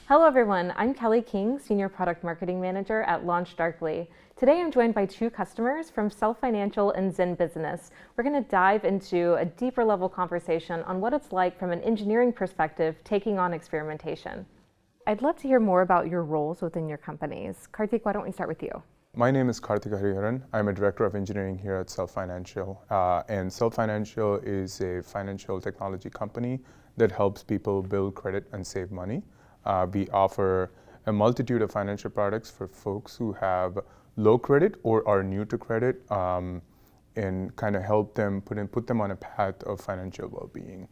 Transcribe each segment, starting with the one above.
Hello everyone, I'm Kelly King, Senior Product Marketing Manager at LaunchDarkly. Today I'm joined by two customers from Self Financial and Zen Business. We're going to dive into a deeper level conversation on what it's like from an engineering perspective taking on experimentation. I'd love to hear more about your roles within your companies. Karthik, why don't we start with you? My name is Karthik Hariharan. I'm a Director of Engineering here at Self Financial. And Self Financial is a financial technology company that helps people build credit and save money. We offer a multitude of financial products for folks who have low credit or are new to credit, and kind of help them put them on a path of financial well-being.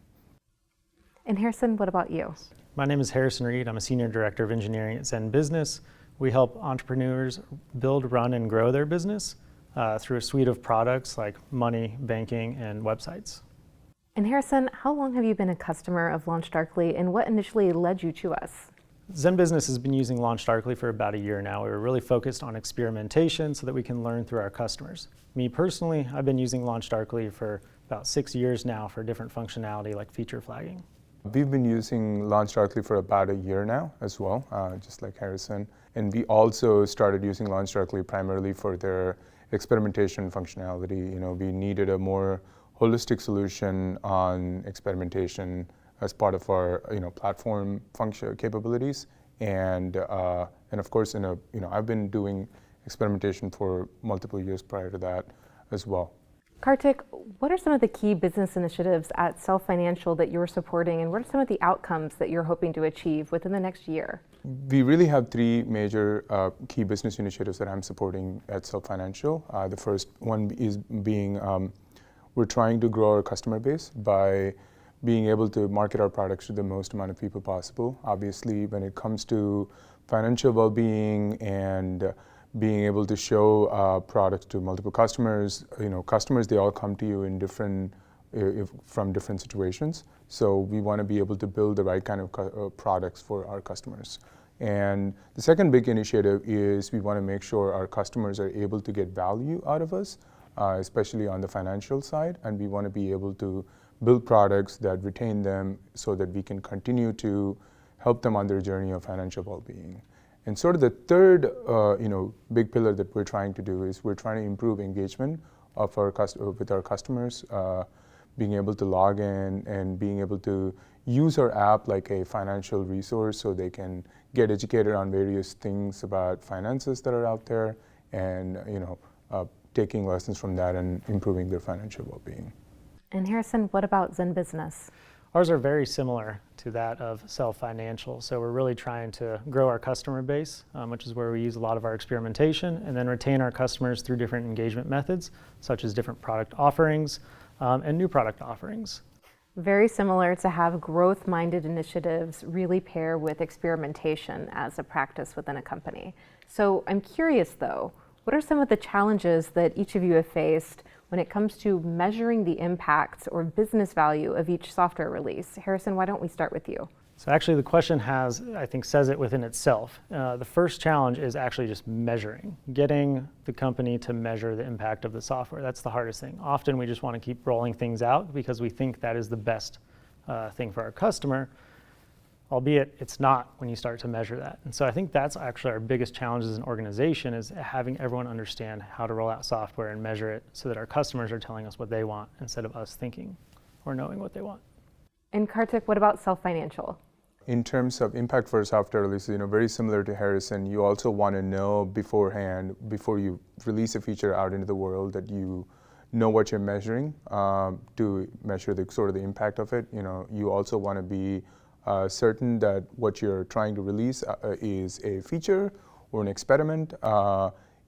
And Harrison, what about you? My name is Harrison Reed. I'm a Senior Director of Engineering at Zen Business. We help entrepreneurs build, run, and grow their business through a suite of products like money, banking, and websites. And Harrison, how long have you been a customer of LaunchDarkly, and what initially led you to us? Zen Business has been using LaunchDarkly for about a year now. We were really focused on experimentation so that we can learn through our customers. Me personally, I've been using LaunchDarkly for about 6 years now for different functionality like feature flagging. We've been using LaunchDarkly for about a year now as well, just like Harrison. And we also started using LaunchDarkly primarily for their experimentation functionality. You know, we needed a more holistic solution on experimentation as part of our platform function capabilities, and of course I've been doing experimentation for multiple years prior to that as well. Karthik, what are some of the key business initiatives at Self Financial that you're supporting, and what are some of the outcomes that you're hoping to achieve within the next year? We really have three major key business initiatives that I'm supporting at Self Financial. The first one is being we're trying to grow our customer base by being able to market our products to the most amount of people possible. Obviously, when it comes to financial well-being and being able to show products to multiple customers, customers, they all come to you in from different situations. So we want to be able to build the right kind of products for our customers. And the second big initiative is we want to make sure our customers are able to get value out of us, especially on the financial side, and we want to be able to build products that retain them so that we can continue to help them on their journey of financial well-being. And sort of the third big pillar that we're trying to do is we're trying to improve engagement of with our customers, being able to log in and being able to use our app like a financial resource so they can get educated on various things about finances that are out there, and taking lessons from that and improving their financial well-being. And Harrison, what about Zen Business? Ours are very similar to that of Self Financial. So we're really trying to grow our customer base, which is where we use a lot of our experimentation, and then retain our customers through different engagement methods, such as different product offerings and new product offerings. Very similar to have growth-minded initiatives really pair with experimentation as a practice within a company. So I'm curious though, what are some of the challenges that each of you have faced when it comes to measuring the impact or business value of each software release? Harrison, why don't we start with you? So actually the question says it within itself. The first challenge is actually just measuring, getting the company to measure the impact of the software. That's the hardest thing. Often we just want to keep rolling things out because we think that is the best thing for our customer, albeit it's not when you start to measure that. And so I think that's actually our biggest challenge as an organization, is having everyone understand how to roll out software and measure it so that our customers are telling us what they want instead of us thinking or knowing what they want. And Karthik, what about Self Financial? In terms of impact for software releases, very similar to Harrison, you also want to know beforehand, before you release a feature out into the world, that you know what you're measuring to measure the impact of it. You also want to be certain that what you're trying to release is a feature or an experiment,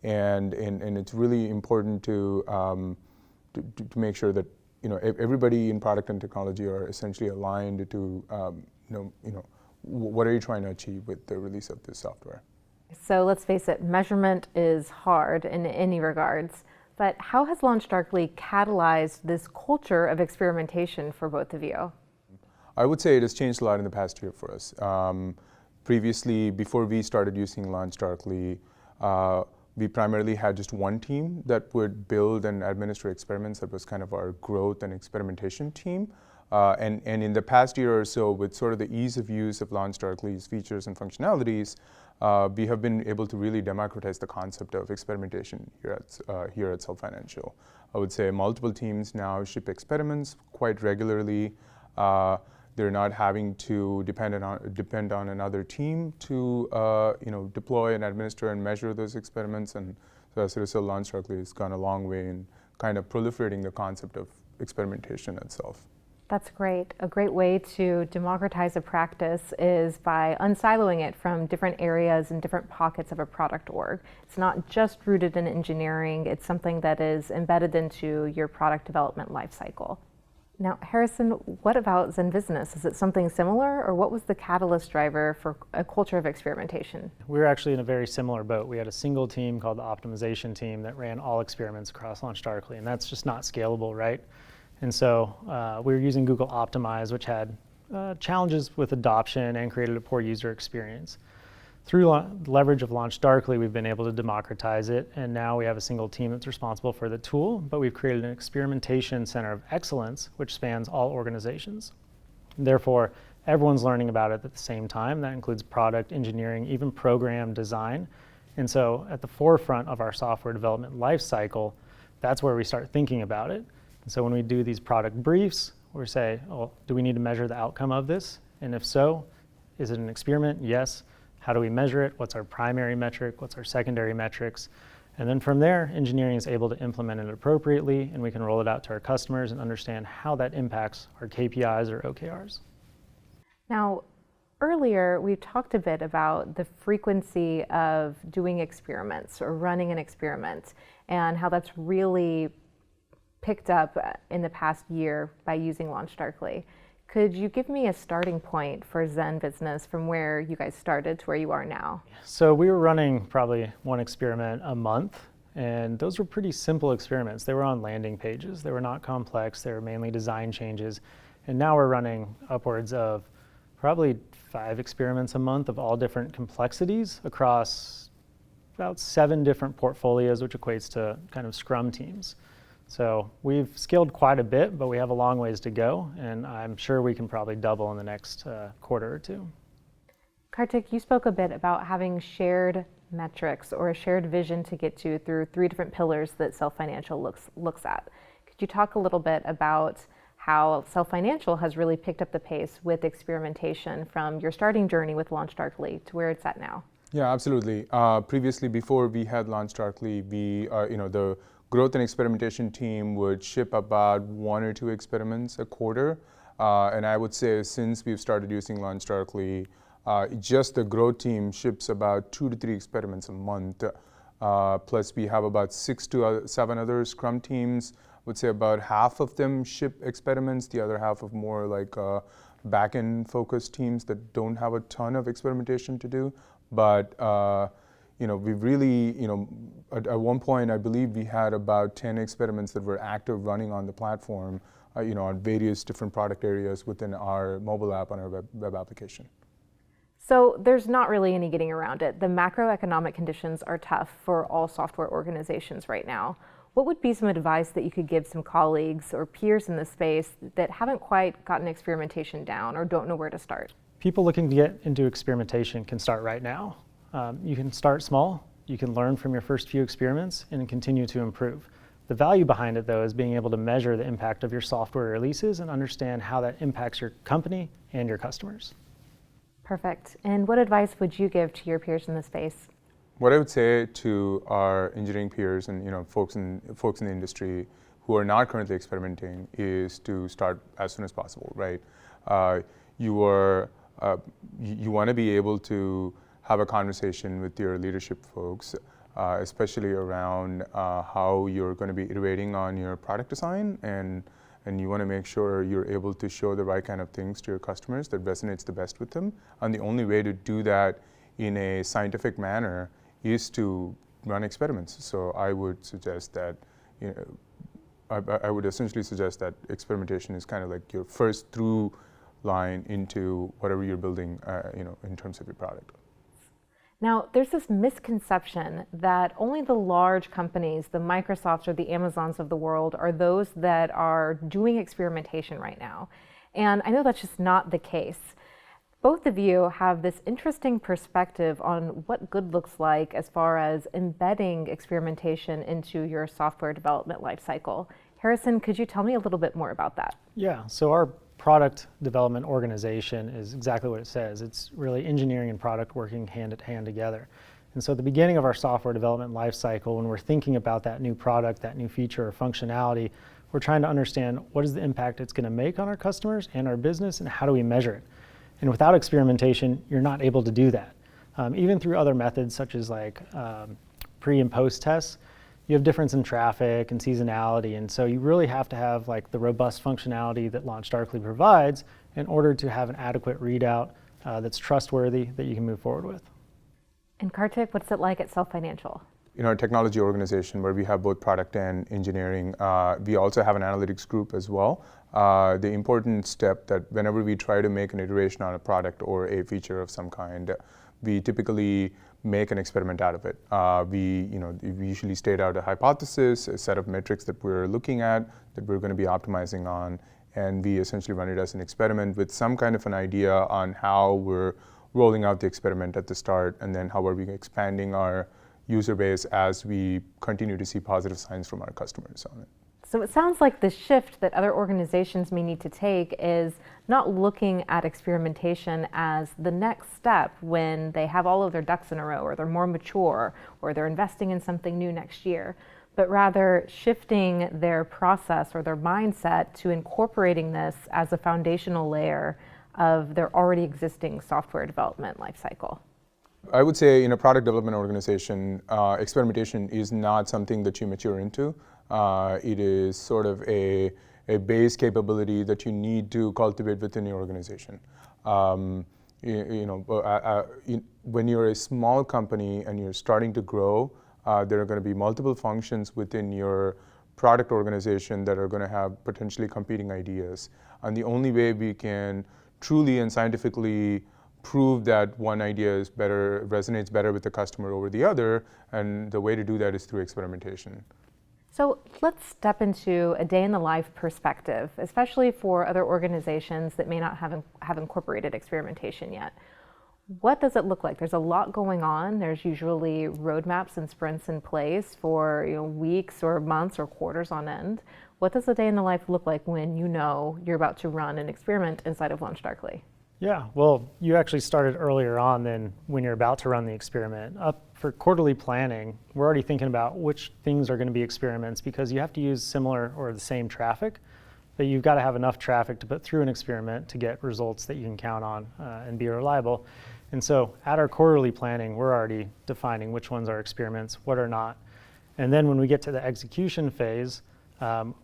and it's really important to make sure that everybody in product and technology are essentially aligned to what are you trying to achieve with the release of this software. So let's face it, measurement is hard in any regards, but how has LaunchDarkly catalyzed this culture of experimentation for both of you? I would say it has changed a lot in the past year for us. Previously, before we started using LaunchDarkly, we primarily had just one team that would build and administer experiments. That was kind of our growth and experimentation team. And in the past year or so, with sort of the ease of use of LaunchDarkly's features and functionalities, we have been able to really democratize the concept of experimentation here at Self Financial. I would say multiple teams now ship experiments quite regularly. They're not having to depend on another team to deploy and administer and measure those experiments. And so as a result, LaunchDarkly has gone a long way in kind of proliferating the concept of experimentation itself. That's great. A great way to democratize a practice is by unsiloing it from different areas and different pockets of a product org. It's not just rooted in engineering, it's something that is embedded into your product development lifecycle. Now, Harrison, what about Zen Business? Is it something similar, or what was the catalyst driver for a culture of experimentation? We were actually in a very similar boat. We had a single team called the optimization team that ran all experiments across LaunchDarkly, and that's just not scalable, right? And so we were using Google Optimize, which had challenges with adoption and created a poor user experience. Through leverage of LaunchDarkly, we've been able to democratize it, and now we have a single team that's responsible for the tool, but we've created an experimentation center of excellence, which spans all organizations. Therefore, everyone's learning about it at the same time. That includes product, engineering, even program design. And so at the forefront of our software development lifecycle, that's where we start thinking about it. And so when we do these product briefs, we say, oh, do we need to measure the outcome of this? And if so, is it an experiment? Yes. How do we measure it? What's our primary metric? What's our secondary metrics? And then from there, engineering is able to implement it appropriately, and we can roll it out to our customers and understand how that impacts our KPIs or OKRs. Now, earlier we talked a bit about the frequency of doing experiments or running an experiment and how that's really picked up in the past year by using LaunchDarkly. Could you give me a starting point for Zen Business from where you guys started to where you are now? So we were running probably one experiment a month, and those were pretty simple experiments. They were on landing pages. They were not complex. They were mainly design changes. And now we're running upwards of probably 5 experiments a month of all different complexities across about 7 different portfolios, which equates to kind of Scrum teams. So we've scaled quite a bit, but we have a long ways to go, and I'm sure we can probably double in the next quarter or two. Kartik, you spoke a bit about having shared metrics or a shared vision to get to through 3 different pillars that Self Financial looks at. Could you talk a little bit about how Self Financial has really picked up the pace with experimentation from your starting journey with LaunchDarkly to where it's at now? Yeah, absolutely. Previously, before we had LaunchDarkly, the growth and experimentation team would ship about 1 or 2 experiments a quarter. And I would say since we've started using LaunchDarkly, just the growth team ships about 2 to 3 experiments a month. Plus we have about 6 to 7 other Scrum teams. I would say about half of them ship experiments, the other half of more like back-end focused teams that don't have a ton of experimentation to do. But we've really, at one point, I believe we had about 10 experiments that were active running on the platform, on various different product areas within our mobile app on our web application. So there's not really any getting around it. The macroeconomic conditions are tough for all software organizations right now. What would be some advice that you could give some colleagues or peers in the space that haven't quite gotten experimentation down or don't know where to start? People looking to get into experimentation can start right now. You can start small, you can learn from your first few experiments and continue to improve. The value behind it, though, is being able to measure the impact of your software releases and understand how that impacts your company and your customers. Perfect. And what advice would you give to your peers in the space? What I would say to our engineering peers and folks in the industry who are not currently experimenting is to start as soon as possible, right? You want to be able to have a conversation with your leadership folks, especially around how you're going to be iterating on your product design, and you want to make sure you're able to show the right kind of things to your customers that resonates the best with them. And the only way to do that in a scientific manner is to run experiments. So I would suggest that, I would essentially suggest that experimentation is kind of like your first through line into whatever you're building, in terms of your product. Now, there's this misconception that only the large companies, the Microsofts or the Amazons of the world, are those that are doing experimentation right now. And I know that's just not the case. Both of you have this interesting perspective on what good looks like as far as embedding experimentation into your software development lifecycle. Harrison, could you tell me a little bit more about that? Yeah, so our product development organization is exactly what it says. It's really engineering and product working hand in hand together. And so at the beginning of our software development lifecycle, when we're thinking about that new product, that new feature or functionality, we're trying to understand what is the impact it's going to make on our customers and our business, and how do we measure it. And without experimentation, you're not able to do that. Even through other methods such as like pre and post tests, you have difference in traffic and seasonality, and so you really have to have like the robust functionality that LaunchDarkly provides in order to have an adequate readout that's trustworthy that you can move forward with. And Kartik, what's it like at Self Financial? In our technology organization, where we have both product and engineering, we also have an analytics group as well. The important step that whenever we try to make an iteration on a product or a feature of some kind, we typically make an experiment out of it. We usually state out a hypothesis, a set of metrics that we're looking at, that we're going to be optimizing on, and we essentially run it as an experiment with some kind of an idea on how we're rolling out the experiment at the start, and then how are we expanding our user base as we continue to see positive signs from our customers on it. So it sounds like the shift that other organizations may need to take is not looking at experimentation as the next step when they have all of their ducks in a row, or they're more mature, or they're investing in something new next year, but rather shifting their process or their mindset to incorporating this as a foundational layer of their already existing software development lifecycle. I would say in a product development organization, experimentation is not something that you mature into. It is sort of a base capability that you need to cultivate within your organization. When you're a small company and you're starting to grow, there are going to be multiple functions within your product organization that are going to have potentially competing ideas. And the only way we can truly and scientifically prove that one idea is better, resonates better with the customer over the other, and the way to do that is through experimentation. So let's step into a day in the life perspective, especially for other organizations that may not have incorporated experimentation yet. What does it look like? There's a lot going on. There's usually roadmaps and sprints in place for weeks or months or quarters on end. What does a day in the life look like when you know you're about to run an experiment inside of LaunchDarkly? Yeah, well, you actually started earlier on than when you're about to run the experiment. Up for quarterly planning, we're already thinking about which things are going to be experiments, because you have to use similar or the same traffic, but you've got to have enough traffic to put through an experiment to get results that you can count on and be reliable. And so at our quarterly planning, we're already defining which ones are experiments, what are not. And then when we get to the execution phase,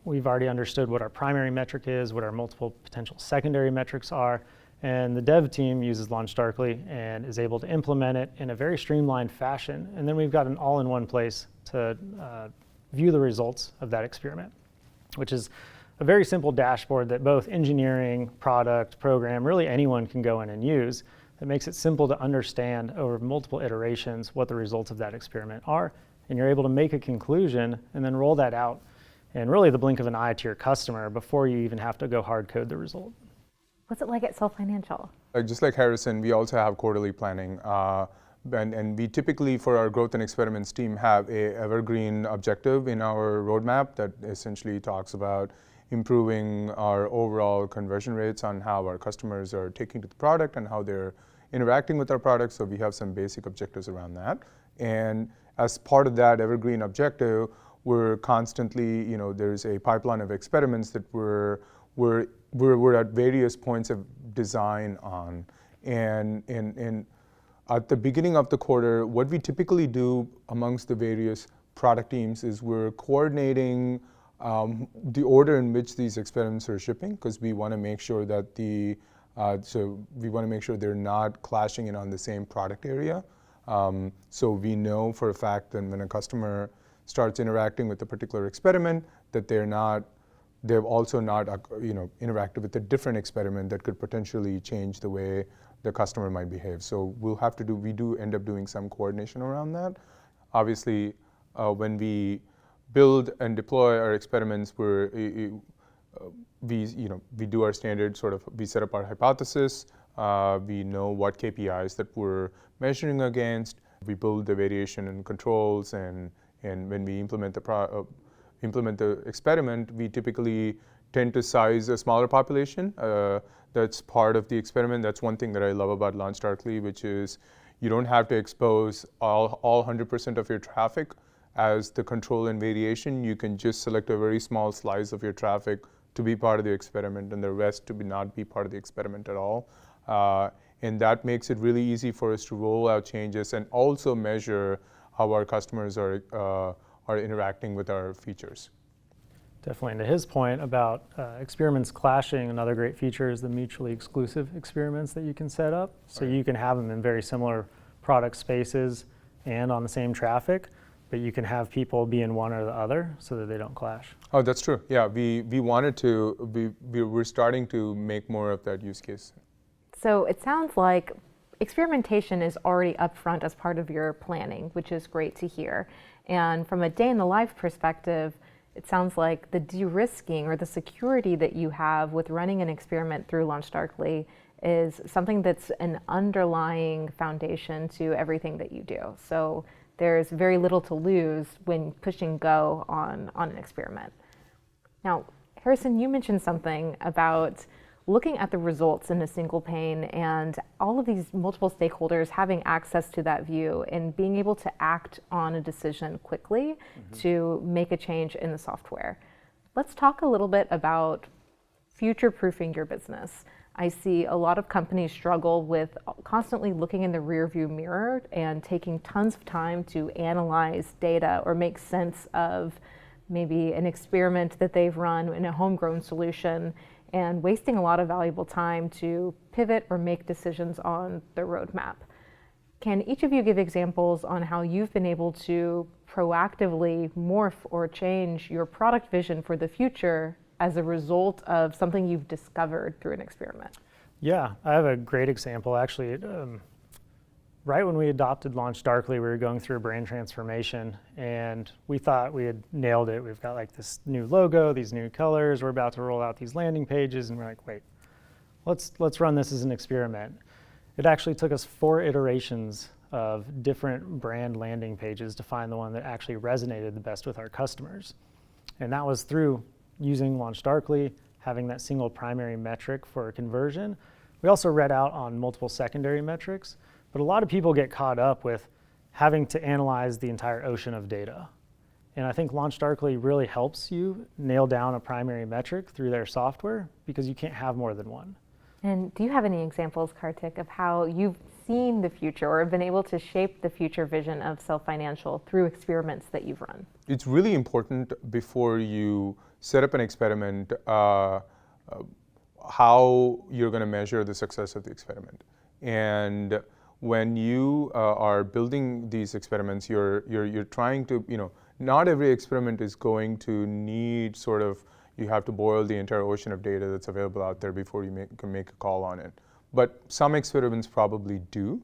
we've already understood what our primary metric is, what our multiple potential secondary metrics are. And the dev team uses LaunchDarkly and is able to implement it in a very streamlined fashion. And then we've got an all-in-one place to view the results of that experiment, which is a very simple dashboard that both engineering, product, program, really anyone can go in and use. That makes it simple to understand over multiple iterations what the results of that experiment are. And you're able to make a conclusion and then roll that out in really the blink of an eye to your customer before you even have to go hard code the result. What's it like at Self Financial? Just like Harrison, we also have quarterly planning. And we typically, for our growth and experiments team, have a evergreen objective in our roadmap that essentially talks about improving our overall conversion rates on how our customers are taking to the product and how they're interacting with our product. So we have some basic objectives around that. And as part of that evergreen objective, we're constantly, there's a pipeline of experiments that we're at various points of design on. And at the beginning of the quarter, what we typically do amongst the various product teams is we're coordinating the order in which these experiments are shipping, because we want to make sure that they're not clashing in on the same product area. So we know for a fact that when a customer starts interacting with a particular experiment, that they've also not interacted with a different experiment that could potentially change the way the customer might behave. So we do end up doing some coordination around that. Obviously, when we build and deploy our experiments, we do our standard sort of, we set up our hypothesis, we know what KPIs that we're measuring against, we build the variation and controls, and when we implement the experiment, we typically tend to size a smaller population. That's part of the experiment. That's one thing that I love about LaunchDarkly, which is you don't have to expose all 100% of your traffic as the control and variation. You can just select a very small slice of your traffic to be part of the experiment and the rest to not be part of the experiment at all. And that makes it really easy for us to roll out changes and also measure how our customers are interacting with our features. Definitely. And to his point about experiments clashing, another great feature is the mutually exclusive experiments that you can set up. So you can have them in very similar product spaces and on the same traffic, but you can have people be in one or the other so that they don't clash. Oh, that's true. Yeah, we wanted to, we're starting to make more of that use case. So it sounds like experimentation is already upfront as part of your planning, which is great to hear. And from a day in the life perspective, it sounds like the de-risking or the security that you have with running an experiment through LaunchDarkly is something that's an underlying foundation to everything that you do. So there's very little to lose when pushing go on an experiment. Now, Harrison, you mentioned something about looking at the results in a single pane and all of these multiple stakeholders having access to that view and being able to act on a decision quickly to make a change in the software. Let's talk a little bit about future-proofing your business. I see a lot of companies struggle with constantly looking in the rearview mirror and taking tons of time to analyze data or make sense of maybe an experiment that they've run in a homegrown solution, and wasting a lot of valuable time to pivot or make decisions on the roadmap. Can each of you give examples on how you've been able to proactively morph or change your product vision for the future as a result of something you've discovered through an experiment? Yeah, I have a great example actually. Right when we adopted LaunchDarkly, we were going through a brand transformation and we thought we had nailed it. We've got like this new logo, these new colors, we're about to roll out these landing pages, and we're like, wait, let's run this as an experiment. It actually took us 4 iterations of different brand landing pages to find the one that actually resonated the best with our customers. And that was through using LaunchDarkly, having that single primary metric for conversion. We also read out on multiple secondary metrics. But a lot of people get caught up with having to analyze the entire ocean of data. And I think LaunchDarkly really helps you nail down a primary metric through their software because you can't have more than one. And do you have any examples, Kartik, of how you've seen the future or have been able to shape the future vision of Self Financial through experiments that you've run? It's really important before you set up an experiment how you're going to measure the success of the experiment. And when you are building these experiments, you're trying to, not every experiment is going to need sort of, you have to boil the entire ocean of data that's available out there before you can make a call on it. But some experiments probably do.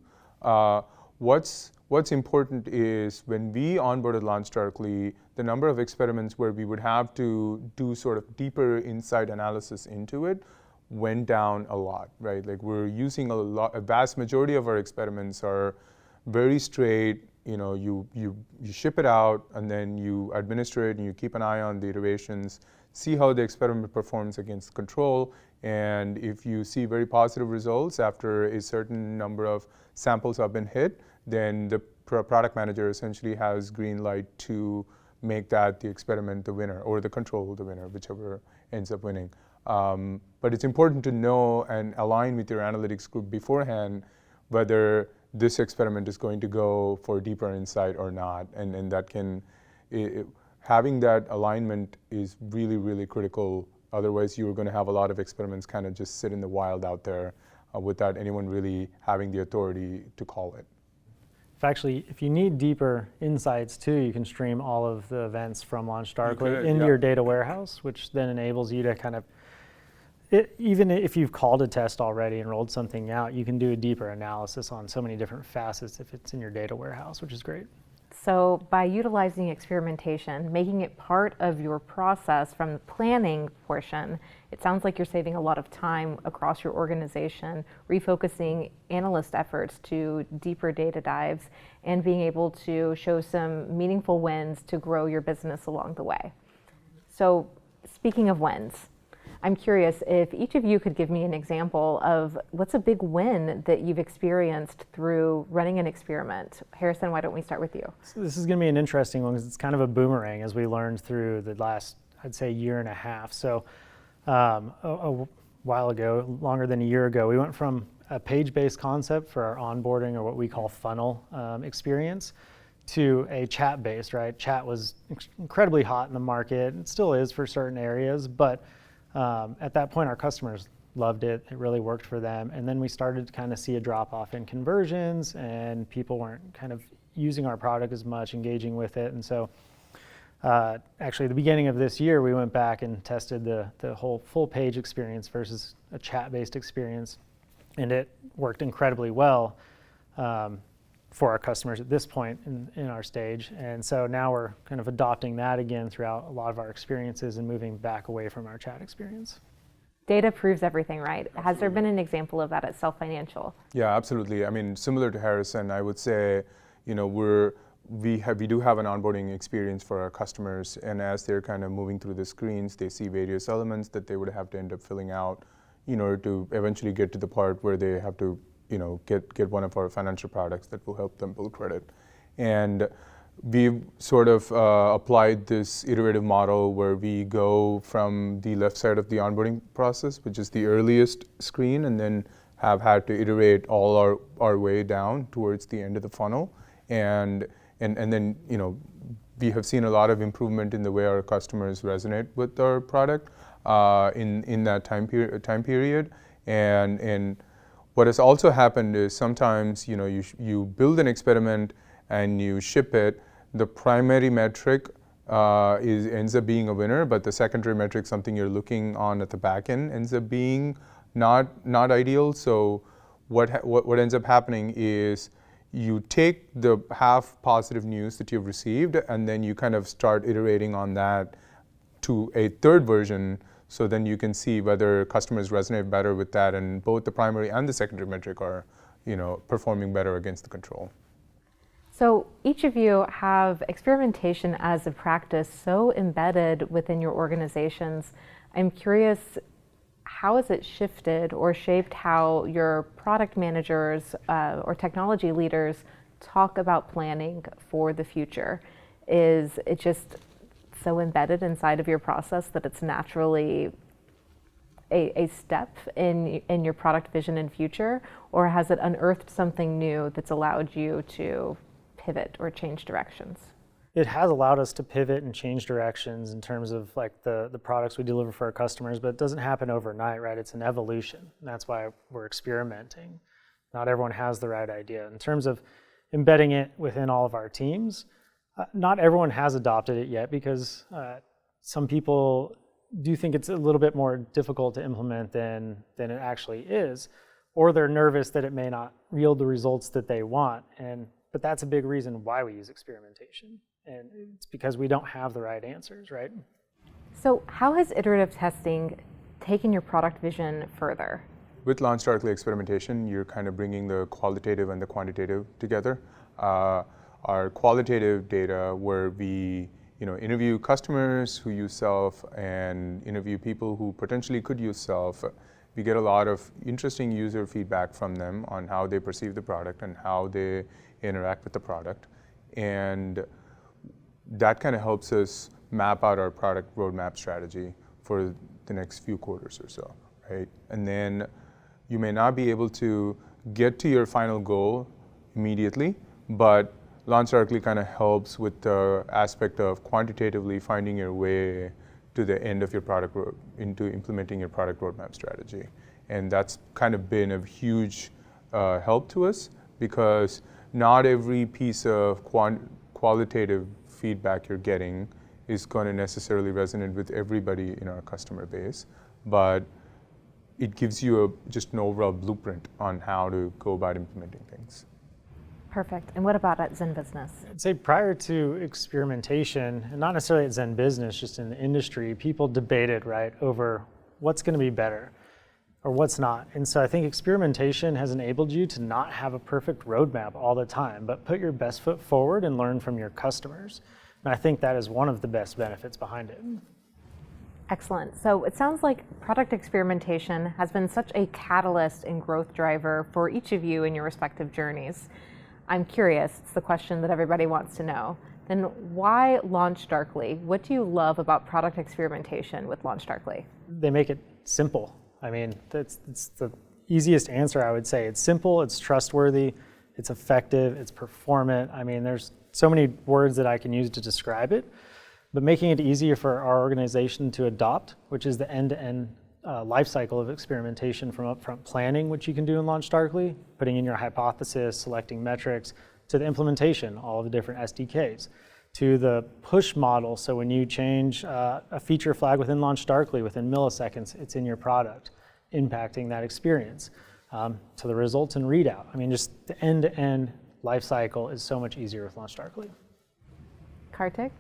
What's important is when we onboarded LaunchDarkly, the number of experiments where we would have to do sort of deeper insight analysis into it went down a lot, right? Like we're using a vast majority of our experiments are very straight, you ship it out and then you administer it and you keep an eye on the iterations, see how the experiment performs against control, and if you see very positive results after a certain number of samples have been hit, then the product manager essentially has green light to make that the experiment the winner or the control the winner, whichever ends up winning. But it's important to know and align with your analytics group beforehand whether this experiment is going to go for deeper insight or not. And that having that alignment is really, really critical. Otherwise, you're going to have a lot of experiments kind of just sit in the wild out there without anyone really having the authority to call it. If you need deeper insights too, you can stream all of the events from LaunchDarkly into your data warehouse, which then enables you to kind of, even if you've called a test already and rolled something out, you can do a deeper analysis on so many different facets if it's in your data warehouse, which is great. So by utilizing experimentation, making it part of your process from the planning portion, it sounds like you're saving a lot of time across your organization, refocusing analyst efforts to deeper data dives, and being able to show some meaningful wins to grow your business along the way. So speaking of wins, I'm curious if each of you could give me an example of what's a big win that you've experienced through running an experiment. Harrison, why don't we start with you? So this is going to be an interesting one because it's kind of a boomerang, as we learned through the last, I'd say, year and a half. So a while ago, longer than a year ago, we went from a page-based concept for our onboarding, or what we call funnel experience, to a chat-based, right? Chat was incredibly hot in the market. It still is for certain areas, but at that point, our customers loved it. It really worked for them. And then we started to kind of see a drop off in conversions, and people weren't kind of using our product as much, engaging with it. And so actually, at the beginning of this year, we went back and tested the whole full page experience versus a chat-based experience. And it worked incredibly well for our customers at this point in our stage. And so now we're kind of adopting that again throughout a lot of our experiences and moving back away from our chat experience. Data proves everything, right? Absolutely. Has there been an example of that at Self Financial? Yeah, absolutely. I mean, similar to Harrison, I would say, we do have an onboarding experience for our customers, and as they're kind of moving through the screens, they see various elements that they would have to end up filling out in order to eventually get to the part where they have to get one of our financial products that will help them build credit. And we've sort of applied this iterative model where we go from the left side of the onboarding process, which is the earliest screen, and then have had to iterate all our way down towards the end of the funnel. And then, we have seen a lot of improvement in the way our customers resonate with our product in that time period. And what has also happened is sometimes you build an experiment and you ship it. The primary metric ends up being a winner, but the secondary metric, something you're looking on at the back end, ends up being not ideal. So what ends up happening is you take the half positive news that you've received, and then you kind of start iterating on that to a third version. So then you can see whether customers resonate better with that, and both the primary and the secondary metric are, performing better against the control. So each of you have experimentation as a practice so embedded within your organizations. I'm curious, how has it shifted or shaped how your product managers or technology leaders talk about planning for the future? Is it just so embedded inside of your process that it's naturally a step in your product vision and future, or has it unearthed something new that's allowed you to pivot or change directions? It has allowed us to pivot and change directions in terms of like the products we deliver for our customers, but it doesn't happen overnight, right? It's an evolution. And that's why we're experimenting. Not everyone has the right idea. In terms of embedding it within all of our teams, not everyone has adopted it yet because some people do think it's a little bit more difficult to implement than it actually is, or they're nervous that it may not yield the results that they want. But that's a big reason why we use experimentation. And it's because we don't have the right answers, right? So how has iterative testing taken your product vision further? With LaunchDarkly experimentation, you're kind of bringing the qualitative and the quantitative together. Our qualitative data, where we interview customers who use Self and interview people who potentially could use Self, we get a lot of interesting user feedback from them on how they perceive the product and how they interact with the product. And that kind of helps us map out our product roadmap strategy for the next few quarters or so, right? And then you may not be able to get to your final goal immediately, but LaunchDarkly kind of helps with the aspect of quantitatively finding your way to the end of your product into implementing your product roadmap strategy. And that's kind of been a huge help to us, because not every piece of qualitative feedback you're getting is going to necessarily resonate with everybody in our customer base, but it gives you just an overall blueprint on how to go about implementing things. Perfect. And what about at Zen Business? I'd say prior to experimentation, and not necessarily at Zen Business, just in the industry, people debated, right, over what's going to be better or what's not. And so I think experimentation has enabled you to not have a perfect roadmap all the time, but put your best foot forward and learn from your customers. And I think that is one of the best benefits behind it. Excellent. So it sounds like product experimentation has been such a catalyst and growth driver for each of you in your respective journeys. I'm curious, it's the question that everybody wants to know. Then why LaunchDarkly? What do you love about product experimentation with LaunchDarkly? They make it simple. I mean, it's the easiest answer, I would say. It's simple, it's trustworthy, it's effective, it's performant. I mean, there's so many words that I can use to describe it, but making it easier for our organization to adopt, which is the end-to-end life cycle of experimentation, from upfront planning, which you can do in LaunchDarkly, putting in your hypothesis, selecting metrics, to the implementation, all of the different SDKs, to the push model. So when you change a feature flag within LaunchDarkly, within milliseconds, it's in your product, impacting that experience, to the results and readout. I mean, just the end-to-end life cycle is so much easier with LaunchDarkly. Kartik?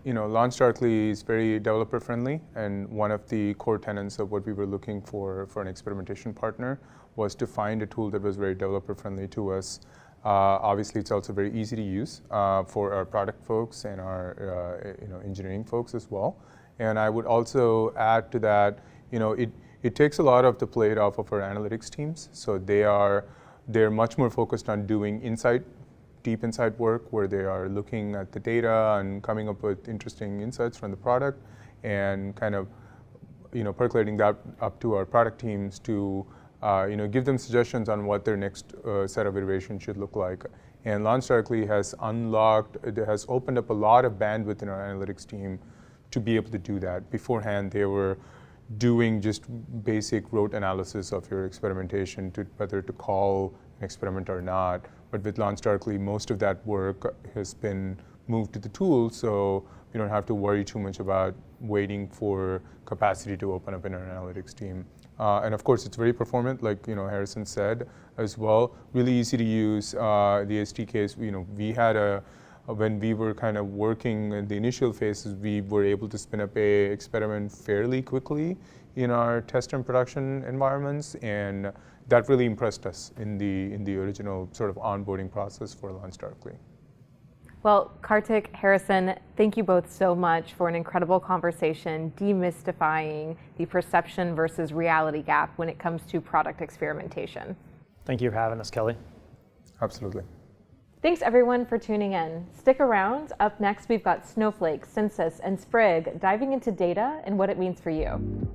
LaunchDarkly is very developer friendly, and one of the core tenets of what we were looking for an experimentation partner was to find a tool that was very developer friendly to us. Obviously, it's also very easy to use for our product folks and our engineering folks as well. And I would also add to that, it takes a lot of the plate off of our analytics teams. So they're much more focused on doing deep insight work, where they are looking at the data and coming up with interesting insights from the product, and kind of percolating that up to our product teams to give them suggestions on what their next set of iterations should look like. And LaunchDarkly has opened up a lot of bandwidth in our analytics team to be able to do that. Beforehand, they were doing just basic rote analysis of your experimentation, to whether to call an experiment or not. But with LaunchDarkly, most of that work has been moved to the tool, so we don't have to worry too much about waiting for capacity to open up in our analytics team. And of course, it's very performant, like Harrison said as well. Really easy to use. The SDKs, we had when we were kind of working in the initial phases, we were able to spin up a experiment fairly quickly in our test and production environments, and that really impressed us in the original sort of onboarding process for LaunchDarkly. Well, Kartik, Harrison, thank you both so much for an incredible conversation demystifying the perception versus reality gap when it comes to product experimentation. Thank you for having us, Kelly. Absolutely. Thanks everyone for tuning in. Stick around. Up next, we've got Snowflake, Census, and Sprig diving into data and what it means for you.